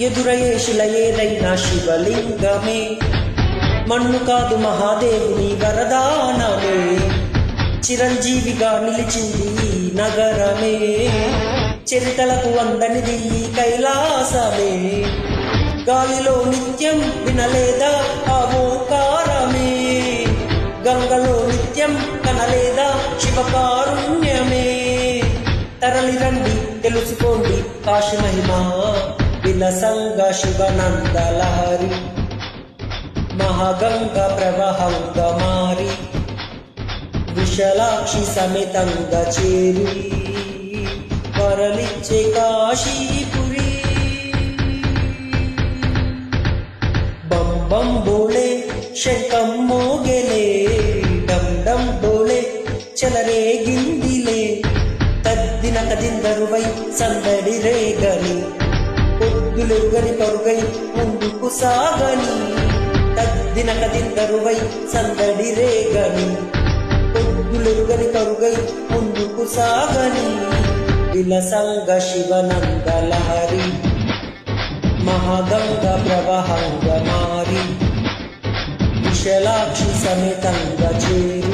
ఎదురయ్యే శిల ఏదైనా శివలింగమే, మన్ను కాదు మహాదేవుని వరదానమే. చిరంజీవిగా నిలిచింది ఈ నగరమే, చరితలకు అందనిది ఈ కైలాసమే. గాలిలో నిత్యం వినలేదా ఆ ఓంకారమే, గంగలో నిత్యం కనలేదా శివకారుణ్యమే. తరలి రండి తెలుసుకోండి కాశీ మహిమా, విలసంగ శివనందలహరి, మహాగంగ ప్రవహంగా మారి విశాలాక్షి సమేతంగా చేరి వరలిచ్చే కాశీపురి. బం బం బోలే శంఖం మోగెలే, డం డం డోలే చెలరేగిందిలే. తద్దిన కదిందరువై సందడి రేగని, పొద్దులెరుగని పరుగై ముందుకు సాగని. తద్దిన కదిందరువై సందడి రేగని, పొద్దులెరుగని పరుగై ముందుకు సాగని. విలసంగ శివనందలహరి, మహాగంగ ప్రవహంగా మారి విశాలాక్షి సమేతంగా చేరి